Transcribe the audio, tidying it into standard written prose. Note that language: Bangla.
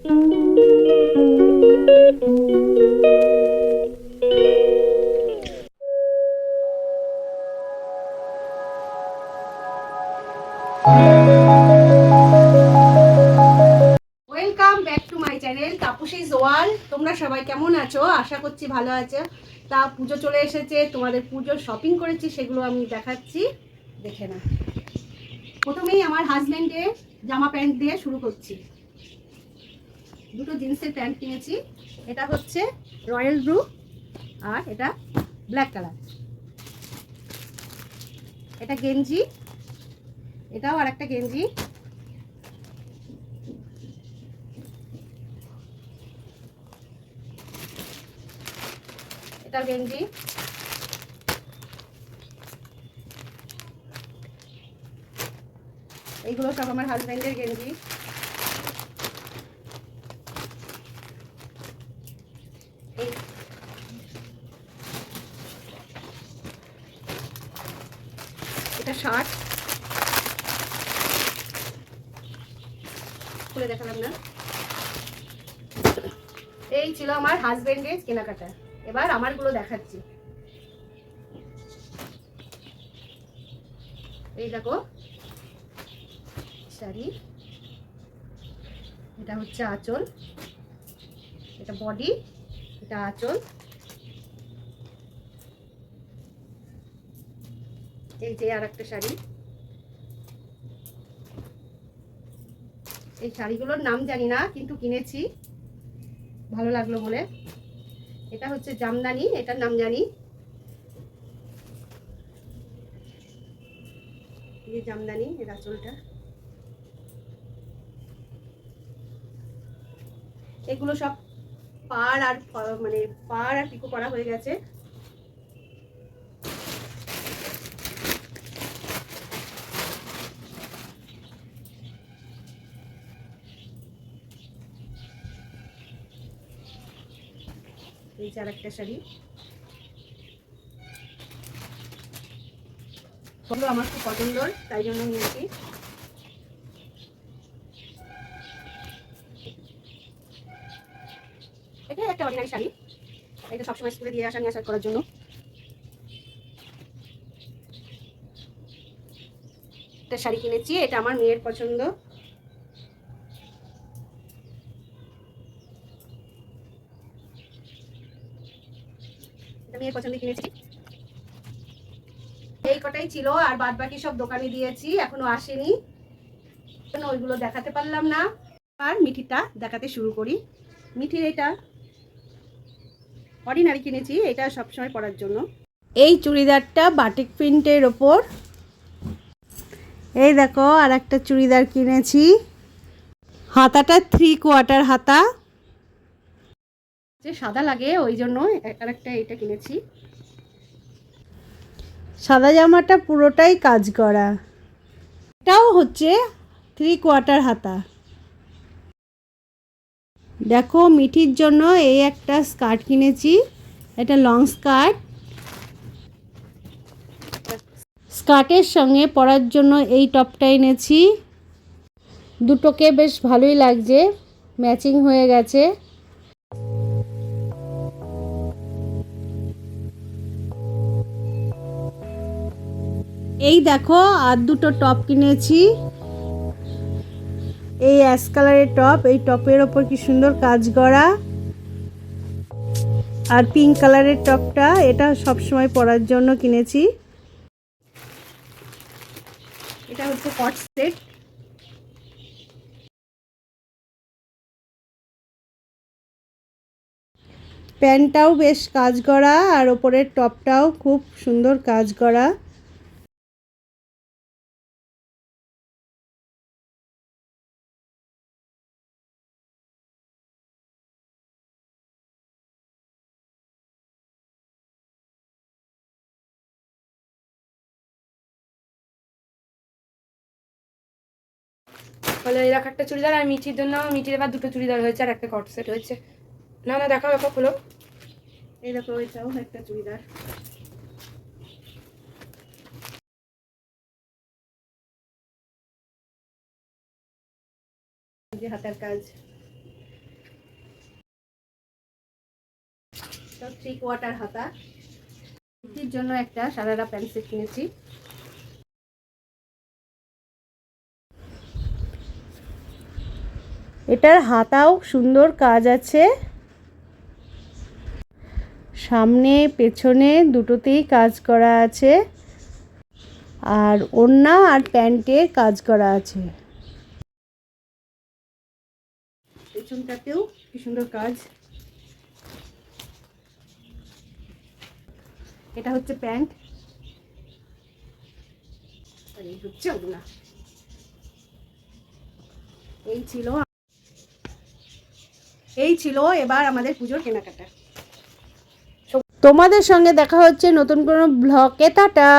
Welcome back to my channel Tapasi's wall. তোমরা সবাই কেমন আছো? আশা করছি ভালো আছো। তা পুজো চলে এসেছে, তোমাদের পুজোর শপিং করেছি, সেগুলো আমি দেখাচ্ছি, দেখে না। প্রথমেই আমার হাজব্যান্ডের জামা প্যান্ট দিয়ে শুরু করছি। দুটো জিন্সের প্যান্ট কিনেছি, এটা হচ্ছে রয়্যাল ব্লু আর এটা ব্ল্যাক কালার। এটা গেঞ্জি, এটাও আর একটা গেঞ্জি। এটা গেঞ্জি, এইগুলো সব আমার হাজব্যান্ডের গেঞ্জি। এটা শার্ট, খুলে দেখালাম না। এই ছিল আমার হাজব্যান্ডের কেনাকাটা। এবার আমারগুলো দেখাচ্ছি। এই দেখো শাড়ি, এটা হচ্ছে আঁচল, এটা বডি, এটা আঁচল। এই যে আর একটা শাড়ি। এই শাড়িগুলোর নাম জানি না, কিন্তু কিনেছি, ভালো লাগলো বলে। এটা হচ্ছে জামদানি, এটার নাম জানি। এই জামদানি, এর আঁচলটা। এগুলো সব পাড় আর মানে পাড় আর পিকো করা হয়ে গেছে। এই যে আর একটা শাড়ি, ওগুলো আমার খুব পছন্দর, তাই জন্য নিয়েছি। এটা একটা অর্ডিনারি শাড়ি, এটা সবসময় স্কুলে দিয়ে আসা নিয়ে আসা করার জন্য। একটা শাড়ি কিনেছি, এটা আমার মেয়ের পছন্দ। এটা মেয়ের পছন্দ কিনেছি। এই কটাই ছিল, আর বাদ বাকি সব দোকানে দিয়েছি, এখনো আসেনি, ওইগুলো দেখাতে পারলাম না। আর মিঠিটা দেখাতে শুরু করি। মিঠির এটা অর্ডিনারি কিনেছি, এটা সবসময় পরার জন্য। এই চুড়িদারটা বাটিক প্রিন্টের ওপর। এই দেখো আর একটা চুড়িদার কিনেছি, হাতাটা 3/4 হাতা, যে সাদা লাগে ওই জন্য আর একটা এটা কিনেছি। সাদা জামাটা পুরোটাই কাজ করা, এটাও হচ্ছে 3/4 হাতা। দেখো মিঠির জন্য এই একটা স্কার্ট কিনেছি, এটা লং স্কার্ট। স্কার্টের সঙ্গে পরার জন্য এই টপটা এনেছি, দুটোকে বেশ ভালোই লাগছে, ম্যাচিং হয়ে গেছে। এই দেখো আর দুটো টপ কিনেছি, এই অ্যাশ কালারের টপ, এই টপের ওপর কি সুন্দর কাজ করা। আর পিঙ্ক কালারের টপটা, এটা সব সময় পরার জন্য কিনেছি। এটা হচ্ছে কট সেট। প্যান্টটাও বেশ কাজ করা, আর ওপরের টপটাও খুব সুন্দর কাজ করা। বলে এরকম একটা চুড়িদার, আর মিঠির জন্য, মিঠির এবার দুটো চুড়িদার হয়েছে আর একটা কট সেট হয়েছে। না না দেখাও একা খুলো। এই দেখো এটাও একটা চুড়িদার। যে হাতের কাজ, 3/4 হাতা। কুর্তির জন্য একটা সারারা প্যান্ট সেট কিনেছি। এটার হাতাও সুন্দর কাজ আছে, সামনে পেছনে দুটোতেই কাজ করা আছে, আর ওড়না আর প্যান্টে কাজ করা আছে। পেছনটাতেও কি সুন্দর কাজ। এটা হচ্ছে প্যান্ট, আর এই হচ্ছে ওড়না। এই ছিল এবার আমাদের পুজোর কেনাকাটা। তোমাদের সঙ্গে দেখা হচ্ছে নতুন কোনো ব্লগে। টাটা।